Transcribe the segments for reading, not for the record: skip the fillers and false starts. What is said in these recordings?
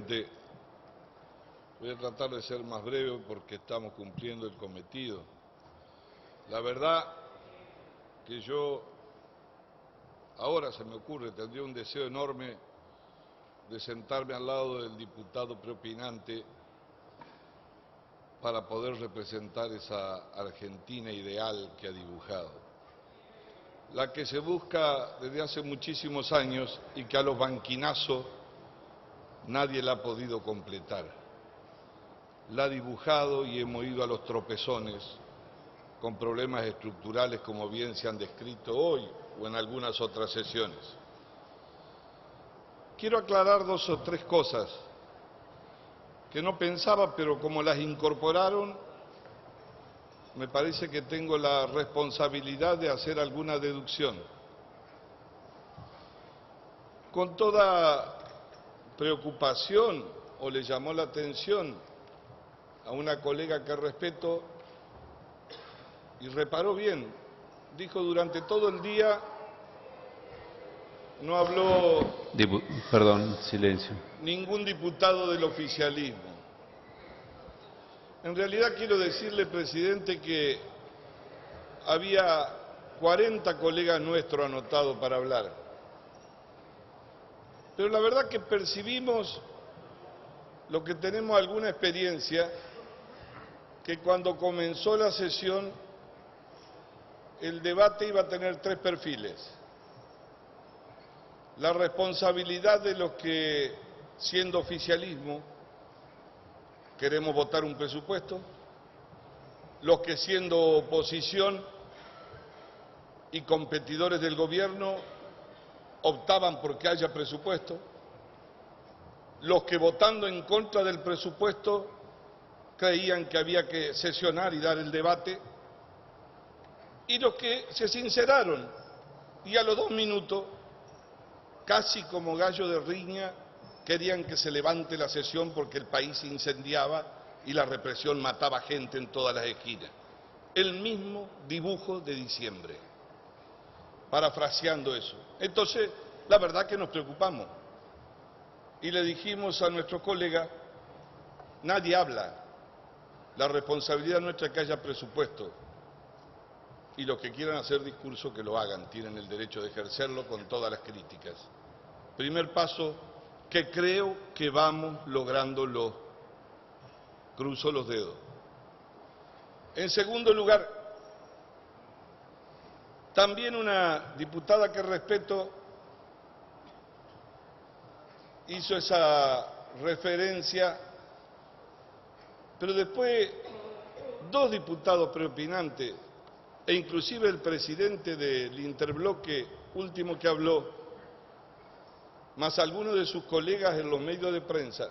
presidente. Voy a tratar de ser más breve porque estamos cumpliendo el cometido. La verdad que yo, ahora se me ocurre, tendría un deseo enorme de sentarme al lado del diputado preopinante para poder representar esa Argentina ideal que ha dibujado. La que se busca desde hace muchísimos años y que a los banquinazos nadie la ha podido completar. La ha dibujado y hemos ido a los tropezones con problemas estructurales como bien se han descrito hoy o en algunas otras sesiones. Quiero aclarar dos o tres cosas que no pensaba, pero como las incorporaron, me parece que tengo la responsabilidad de hacer alguna deducción. Con toda preocupación, o le llamó la atención a una colega que respeto, y reparó bien, dijo durante todo el día, no habló Perdón, silencio. ningún diputado del oficialismo. En realidad quiero decirle, presidente, que había 40 colegas nuestros anotados para hablar. Pero la verdad que percibimos, lo que tenemos alguna experiencia, que cuando comenzó la sesión, el debate iba a tener tres perfiles. La responsabilidad de los que, siendo oficialismo, queremos votar un presupuesto, los que siendo oposición y competidores del gobierno optaban por que haya presupuesto, los que votando en contra del presupuesto creían que había que sesionar y dar el debate, y los que se sinceraron y a los 2 minutos, casi como gallo de riña, querían que se levante la sesión porque el país se incendiaba y la represión mataba gente en todas las esquinas. El mismo dibujo de diciembre, parafraseando eso. Entonces, la verdad que nos preocupamos y le dijimos a nuestros colegas, nadie habla, la responsabilidad nuestra es que haya presupuesto y los que quieran hacer discurso que lo hagan, tienen el derecho de ejercerlo con todas las críticas. Primer paso, que creo que vamos lográndolo, cruzo los dedos. En segundo lugar, también una diputada que respeto hizo esa referencia, pero después 2 diputados preopinantes e inclusive el presidente del interbloque último que habló, más algunos de sus colegas en los medios de prensa,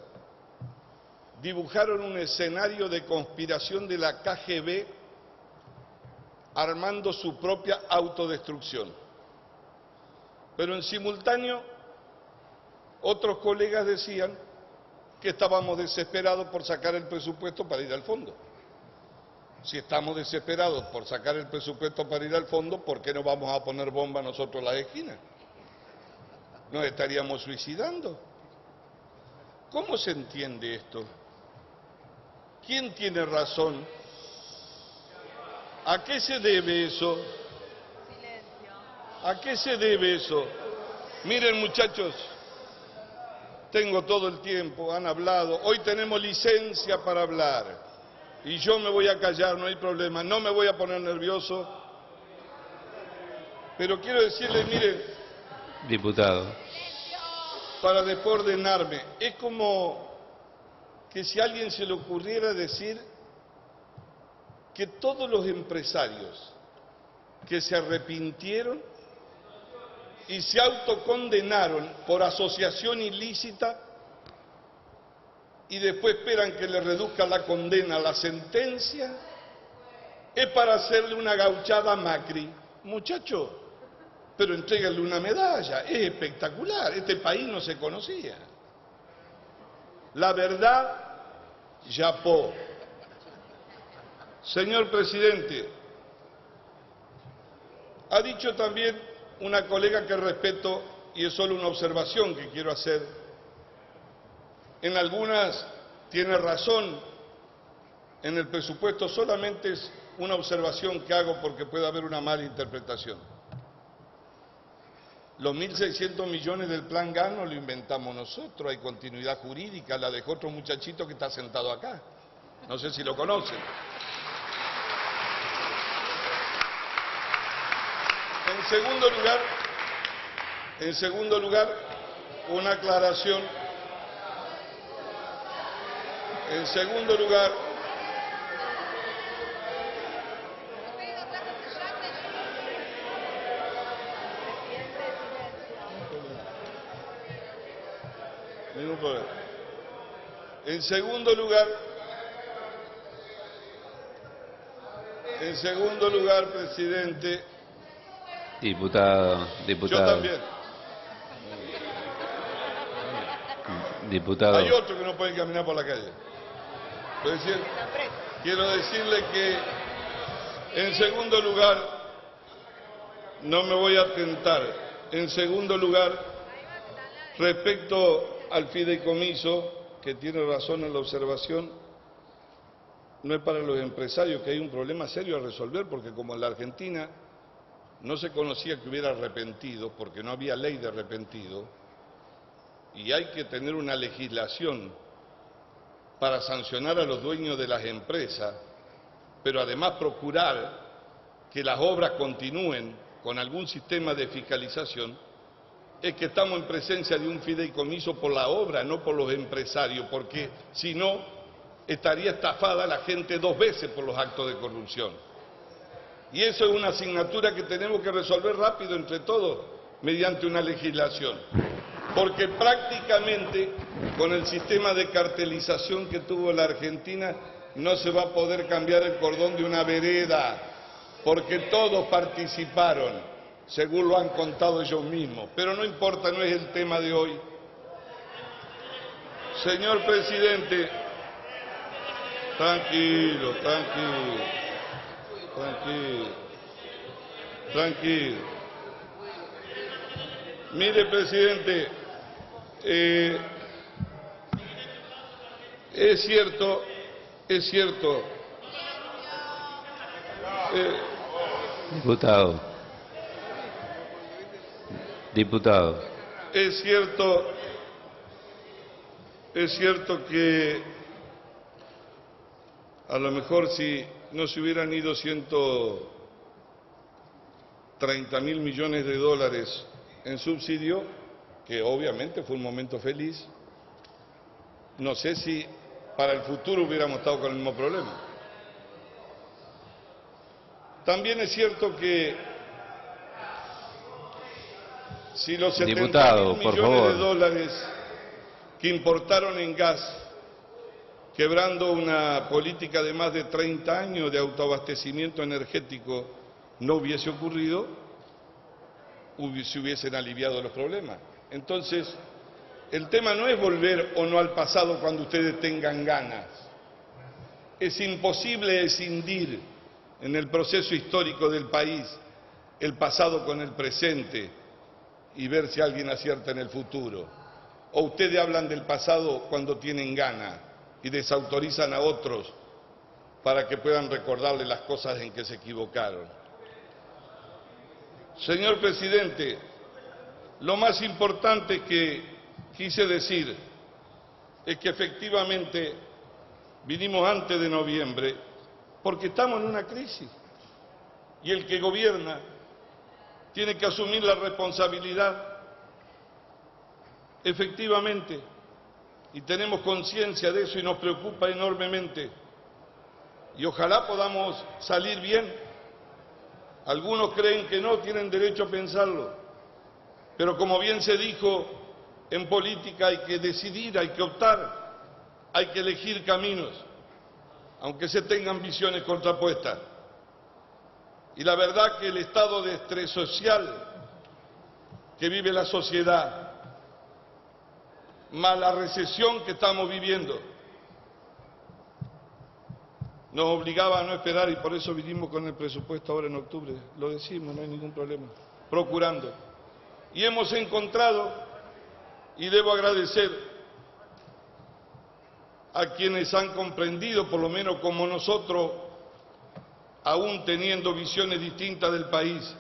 dibujaron un escenario de conspiración de la KGB armando su propia autodestrucción. Pero en simultáneo, otros colegas decían que estábamos desesperados por sacar el presupuesto para ir al fondo. Si estamos desesperados por sacar el presupuesto para ir al fondo, ¿por qué no vamos a poner bomba nosotros en las esquinas? ¿Nos estaríamos suicidando? ¿Cómo se entiende esto? ¿Quién tiene razón? ¿A qué se debe eso? ¿A qué se debe eso? Miren, muchachos, tengo todo el tiempo, han hablado, hoy tenemos licencia para hablar y yo me voy a callar, no hay problema, no me voy a poner nervioso, pero quiero decirles, miren, Diputado. para después ordenarme, es como que si a alguien se le ocurriera decir que todos los empresarios que se arrepintieron y se autocondenaron por asociación ilícita y después esperan que le reduzca la condena a la sentencia, es para hacerle una gauchada a Macri. Muchacho, pero entréguenle una medalla, es espectacular, este país no se conocía. La verdad, yapó. Señor presidente, ha dicho también una colega que respeto, y es solo una observación que quiero hacer, En algunas tiene razón, en el presupuesto solamente es una observación que hago porque puede haber una mala interpretación. Los 1.600 millones del Plan GAS no lo inventamos nosotros, hay continuidad jurídica, la dejó otro muchachito que está sentado acá. No sé si lo conocen. En segundo lugar, una aclaración. En segundo lugar, ningún problema. En segundo lugar, presidente. Diputado. Yo también. Diputado. Hay otros que no pueden caminar por la calle. Quiero decirle que, en segundo lugar, no me voy a tentar. En segundo lugar, respecto al fideicomiso, que tiene razón en la observación, no es para los empresarios, que hay un problema serio a resolver, porque como en la Argentina no se conocía que hubiera arrepentidos, porque no había ley de arrepentido, y hay que tener una legislación para sancionar a los dueños de las empresas, pero además procurar que las obras continúen con algún sistema de fiscalización, es que estamos en presencia de un fideicomiso por la obra, no por los empresarios, porque si no, estaría estafada la gente 2 veces por los actos de corrupción. Y eso es una asignatura que tenemos que resolver rápido entre todos, mediante una legislación. Porque prácticamente, con el sistema de cartelización que tuvo la Argentina, no se va a poder cambiar el cordón de una vereda, porque todos participaron, según lo han contado ellos mismos. Pero no importa, no es el tema de hoy. Señor presidente, tranquilo. Mire, presidente, es cierto, Diputado. es cierto que a lo mejor si no se hubieran ido 130.000 millones de dólares en subsidio, que obviamente fue un momento feliz, no sé si para el futuro hubiéramos estado con el mismo problema. También es cierto que si los 70.000 millones de dólares que importaron en gas, quebrando una política de más de 30 años de autoabastecimiento energético, no hubiese ocurrido, se hubiesen aliviado los problemas. Entonces, el tema no es volver o no al pasado cuando ustedes tengan ganas. Es imposible escindir en el proceso histórico del país el pasado con el presente y ver si alguien acierta en el futuro. O ustedes hablan del pasado cuando tienen ganas y desautorizan a otros para que puedan recordarle las cosas en que se equivocaron. Señor presidente, lo más importante que quise decir es que efectivamente vinimos antes de noviembre porque estamos en una crisis y el que gobierna tiene que asumir la responsabilidad, efectivamente, y tenemos conciencia de eso y nos preocupa enormemente. Y ojalá podamos salir bien. Algunos creen que no, tienen derecho a pensarlo. Pero como bien se dijo, en política hay que decidir, hay que optar, hay que elegir caminos, aunque se tengan visiones contrapuestas. Y la verdad que el estado de estrés social que vive la sociedad, más la recesión que estamos viviendo, nos obligaba a no esperar y por eso vinimos con el presupuesto ahora en octubre. Lo decimos, no hay ningún problema, procurando. Y hemos encontrado, y debo agradecer a quienes han comprendido, por lo menos como nosotros, aún teniendo visiones distintas del país,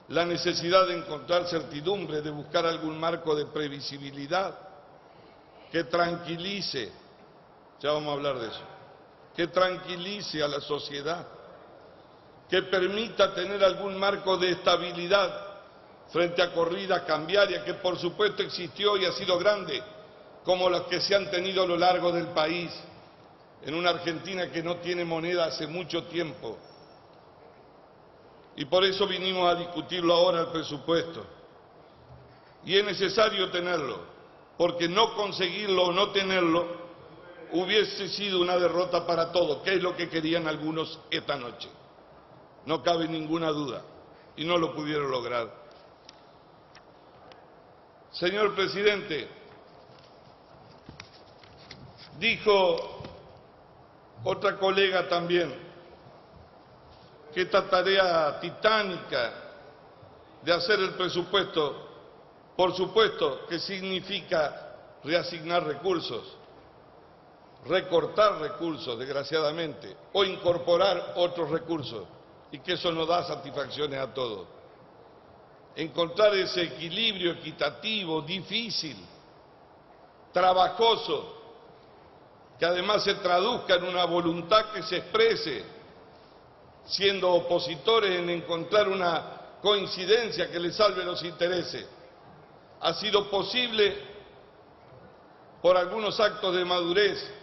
la necesidad de encontrar certidumbre, de buscar algún marco de previsibilidad que tranquilice, ya vamos a hablar de eso, que tranquilice a la sociedad, que permita tener algún marco de estabilidad frente a corridas cambiarias que por supuesto existió y ha sido grande, como las que se han tenido a lo largo del país, en una Argentina que no tiene moneda hace mucho tiempo. Y por eso vinimos a discutirlo ahora, el presupuesto. Y es necesario tenerlo, porque no conseguirlo o no tenerlo hubiese sido una derrota para todos, que es lo que querían algunos esta noche. No cabe ninguna duda, y no lo pudieron lograr. Señor presidente, dijo otra colega también que esta tarea titánica de hacer el presupuesto, por supuesto que significa reasignar recursos, recortar recursos, desgraciadamente, o incorporar otros recursos, y que eso no da satisfacciones a todos. Encontrar ese equilibrio equitativo, difícil, trabajoso, que además se traduzca en una voluntad que se exprese, siendo opositores, en encontrar una coincidencia que le salve los intereses. Ha sido posible por algunos actos de madurez,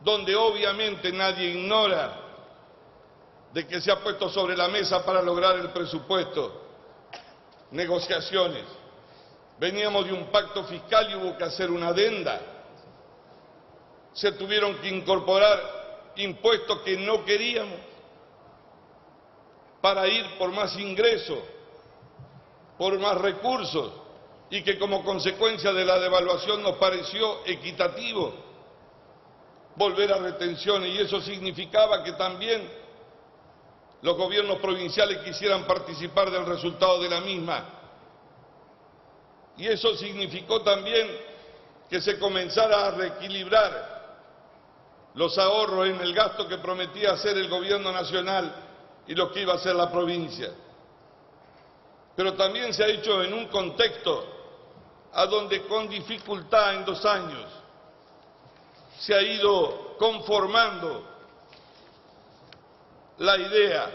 donde obviamente nadie ignora de que se ha puesto sobre la mesa para lograr el presupuesto negociaciones. Veníamos de un pacto fiscal y hubo que hacer una adenda. Se tuvieron que incorporar impuestos que no queríamos para ir por más ingresos, por más recursos, y que como consecuencia de la devaluación nos pareció equitativo volver a retenciones, y eso significaba que también los gobiernos provinciales quisieran participar del resultado de la misma. Y eso significó también que se comenzara a reequilibrar los ahorros en el gasto que prometía hacer el gobierno nacional y lo que iba a hacer la provincia. Pero también se ha hecho en un contexto a donde con dificultad en 2 años se ha ido conformando la idea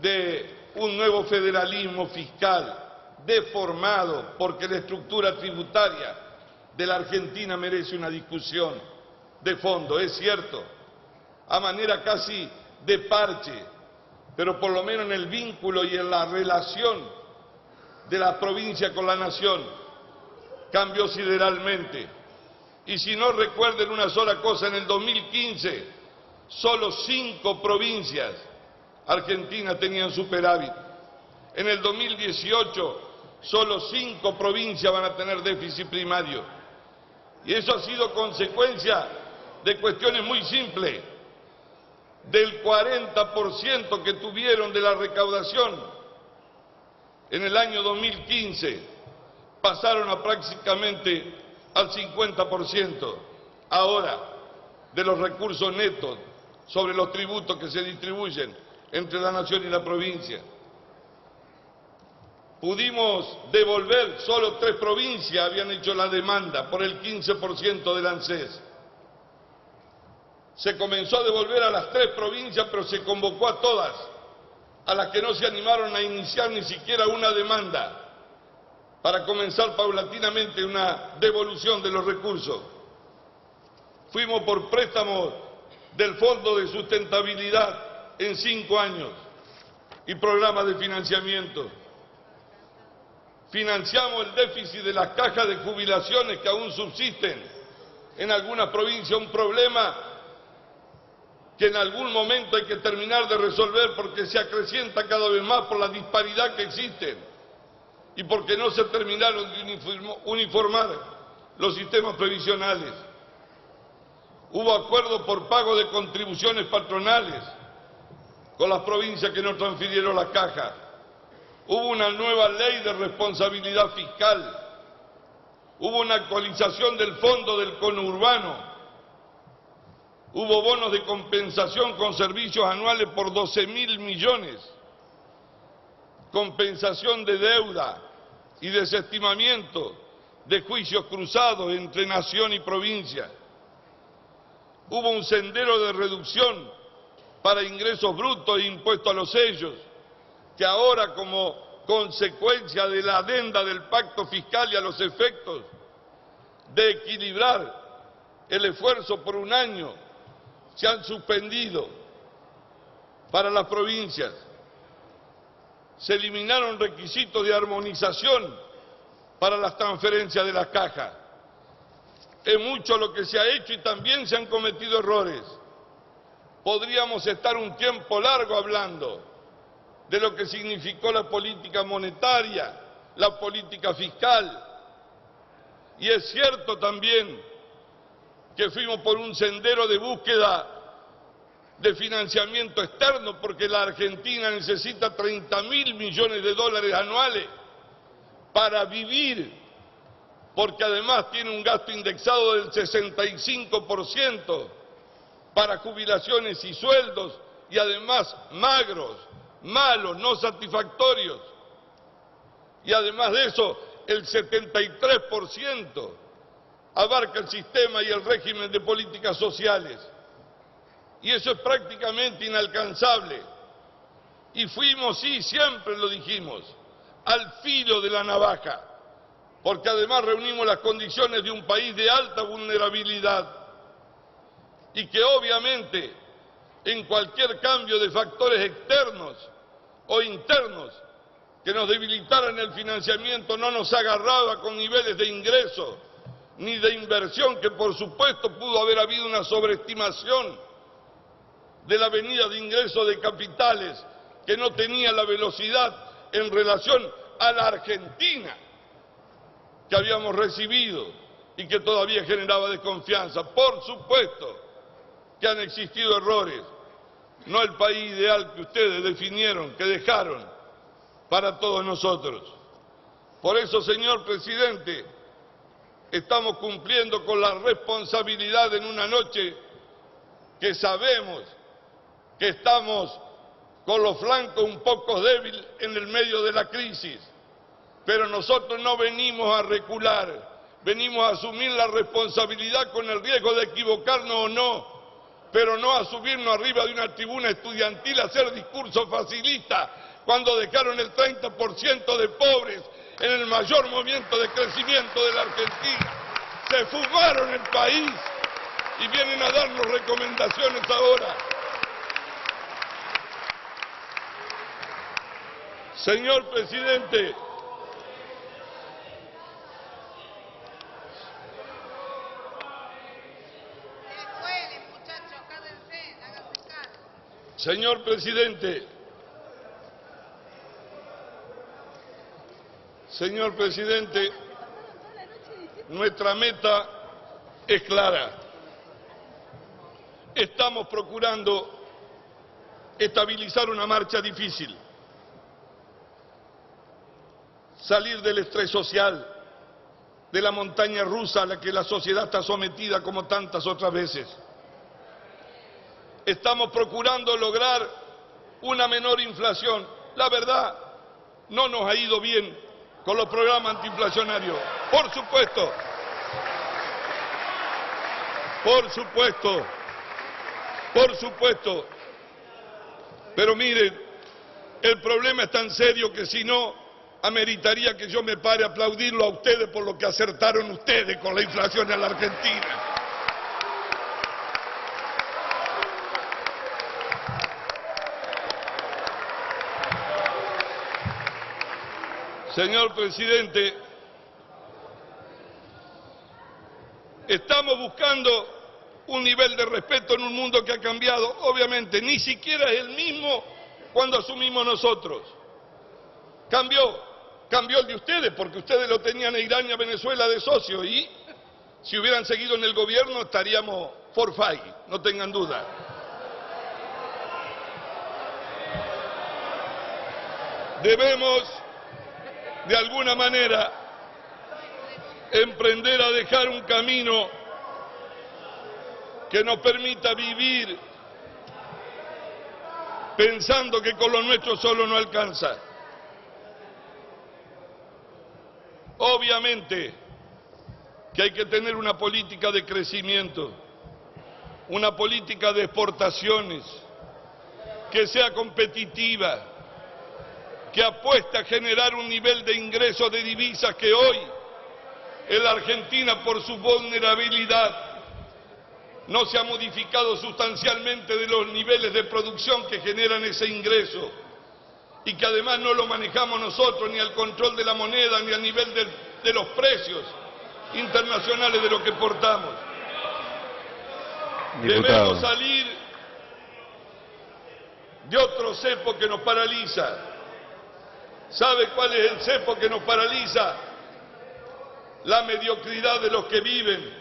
de un nuevo federalismo fiscal deformado, porque la estructura tributaria de la Argentina merece una discusión de fondo, es cierto, a manera casi de parche, pero por lo menos en el vínculo y en la relación de la provincia con la nación cambió sideralmente. Y si no recuerden una sola cosa, en el 2015 solo 5 provincias argentinas tenían superávit. En el 2018 solo 5 provincias van a tener déficit primario. Y eso ha sido consecuencia de cuestiones muy simples. Del 40% que tuvieron de la recaudación en el año 2015, pasaron a prácticamente al 50% ahora de los recursos netos sobre los tributos que se distribuyen entre la nación y la provincia. Pudimos devolver, solo 3 provincias habían hecho la demanda por el 15% del ANSES. Se comenzó a devolver a las 3 provincias, pero se convocó a todas, a las que no se animaron a iniciar ni siquiera una demanda, para comenzar paulatinamente una devolución de los recursos. Fuimos por préstamos del Fondo de Sustentabilidad en 5 años y programas de financiamiento. Financiamos el déficit de las cajas de jubilaciones que aún subsisten en algunas provincias, un problema que en algún momento hay que terminar de resolver porque se acrecienta cada vez más por la disparidad que existe y porque no se terminaron de uniformar los sistemas previsionales. Hubo acuerdo por pago de contribuciones patronales con las provincias que no transfirieron las cajas. Hubo una nueva ley de responsabilidad fiscal Hubo una actualización del fondo del conurbano. Hubo bonos de compensación con servicios anuales por 12.000 millones. Compensación de deuda y desestimamiento de juicios cruzados entre nación y provincia. Hubo un sendero de reducción para ingresos brutos e impuesto a los sellos, que ahora, como consecuencia de la adenda del pacto fiscal y a los efectos de equilibrar el esfuerzo por un año, se han suspendido para las provincias. Se eliminaron requisitos de armonización para las transferencias de las cajas. Es mucho lo que se ha hecho y también se han cometido errores. Podríamos estar un tiempo largo hablando de lo que significó la política monetaria, la política fiscal. Y es cierto también que fuimos por un sendero de búsqueda de financiamiento externo, porque la Argentina necesita 30.000 millones de dólares anuales para vivir, porque además tiene un gasto indexado del 65% para jubilaciones y sueldos, y además magros, malos, no satisfactorios. Y además de eso, el 73% abarca el sistema y el régimen de políticas sociales. Y eso es prácticamente inalcanzable. Y fuimos, sí, siempre lo dijimos, al filo de la navaja, porque además reunimos las condiciones de un país de alta vulnerabilidad y que obviamente en cualquier cambio de factores externos o internos que nos debilitaran el financiamiento no nos agarraba con niveles de ingreso ni de inversión, que por supuesto pudo haber habido una sobreestimación de la venida de ingresos de capitales que no tenía la velocidad en relación a la Argentina que habíamos recibido y que todavía generaba desconfianza. Por supuesto que han existido errores, no el país ideal que ustedes definieron, que dejaron para todos nosotros. Por eso, señor presidente, estamos cumpliendo con la responsabilidad en una noche que sabemos que estamos con los flancos un poco débiles en el medio de la crisis, pero nosotros no venimos a recular, venimos a asumir la responsabilidad con el riesgo de equivocarnos o no, pero no a subirnos arriba de una tribuna estudiantil a hacer discursos facilistas cuando dejaron el 30% de pobres en el mayor momento de crecimiento de la Argentina. Se fumaron el país y vienen a darnos recomendaciones ahora. Señor presidente, señor presidente, señor presidente, nuestra meta es clara. Estamos procurando estabilizar una marcha difícil, salir del estrés social, de la montaña rusa a la que la sociedad está sometida como tantas otras veces. Estamos procurando lograr una menor inflación. La verdad, no nos ha ido bien con los programas antiinflacionarios. Por supuesto. Pero miren, el problema es tan serio que si no, ameritaría que yo me pare a aplaudirlo a ustedes por lo que acertaron ustedes con la inflación en la Argentina. Señor presidente, estamos buscando un nivel de respeto en un mundo que ha cambiado. Obviamente, ni siquiera es el mismo cuando asumimos nosotros. Cambió el de ustedes, porque ustedes lo tenían a Irán y a Venezuela de socio, y si hubieran seguido en el gobierno estaríamos forfait, no tengan duda. Debemos, de alguna manera, emprender a dejar un camino que nos permita vivir pensando que con lo nuestro solo no alcanza. Obviamente que hay que tener una política de crecimiento, una política de exportaciones, que sea competitiva, que apueste a generar un nivel de ingresos de divisas que hoy en la Argentina, por su vulnerabilidad, no se ha modificado sustancialmente de los niveles de producción que generan ese ingreso, y que además no lo manejamos nosotros, ni al control de la moneda, ni al nivel de los precios internacionales de lo que exportamos. Debemos salir de otro cepo que nos paraliza. ¿Sabe cuál es el cepo que nos paraliza? La mediocridad de los que viven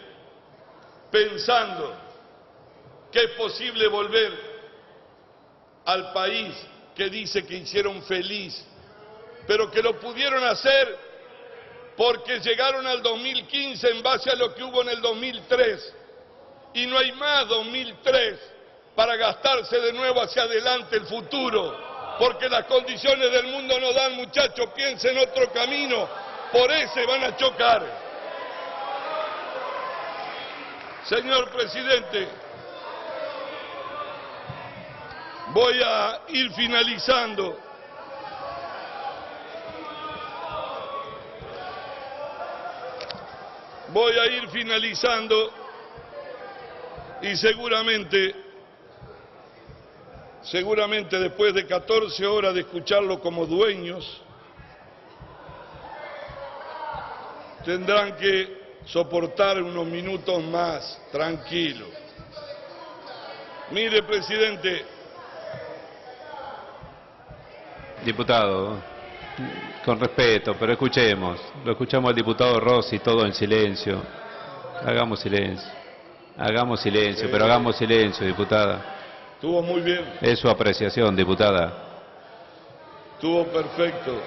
pensando que es posible volver al país que dice que hicieron feliz, pero que lo pudieron hacer porque llegaron al 2015 en base a lo que hubo en el 2003, y no hay más 2003 para gastarse de nuevo hacia adelante el futuro, porque las condiciones del mundo no dan, muchachos, piensen otro camino, por ese van a chocar. Señor presidente, voy a ir finalizando. Y seguramente después de 14 horas de escucharlo como dueños, tendrán que soportar unos minutos más, tranquilo. Mire, presidente. Diputado, con respeto, pero escuchemos. Lo escuchamos al diputado Rossi, todo en silencio. Hagamos silencio, pero hagamos silencio, diputada. Estuvo muy bien. Es su apreciación, diputada. Estuvo perfecto.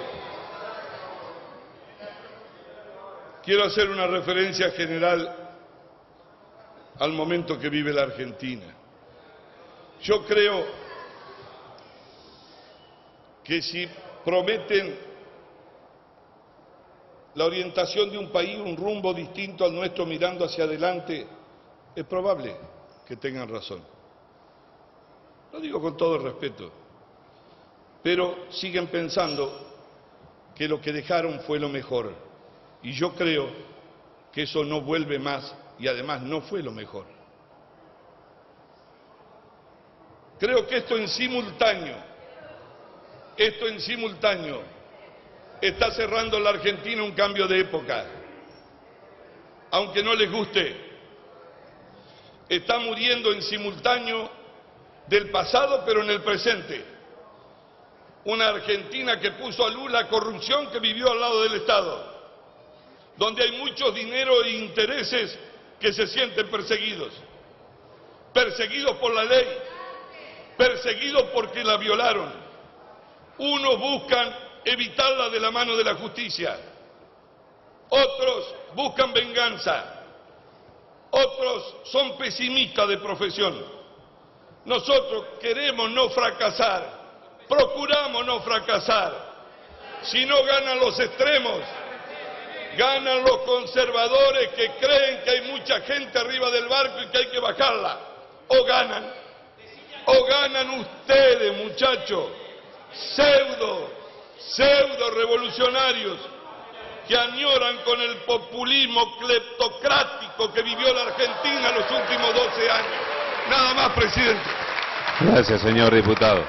Quiero hacer una referencia general al momento que vive la Argentina. Yo creo que si prometen la orientación de un país, un rumbo distinto al nuestro mirando hacia adelante, es probable que tengan razón. Lo digo con todo el respeto, pero siguen pensando que lo que dejaron fue lo mejor, y yo creo que eso no vuelve más, y además no fue lo mejor. Creo que esto en simultáneo está cerrando en la Argentina un cambio de época. Aunque no les guste, está muriendo en simultáneo del pasado, pero en el presente. Una Argentina que puso a luz la corrupción que vivió al lado del Estado, donde hay muchos dineros e intereses que se sienten perseguidos por la ley, perseguidos porque la violaron. Unos buscan evitarla de la mano de la justicia, otros buscan venganza, otros son pesimistas de profesión. Nosotros queremos no fracasar, procuramos no fracasar. Si no ganan los extremos, ganan los conservadores que creen que hay mucha gente arriba del barco y que hay que bajarla. O ganan ustedes, muchachos, pseudo revolucionarios que añoran con el populismo cleptocrático que vivió la Argentina los últimos 12 años. Nada más, presidente. Gracias, señor diputado.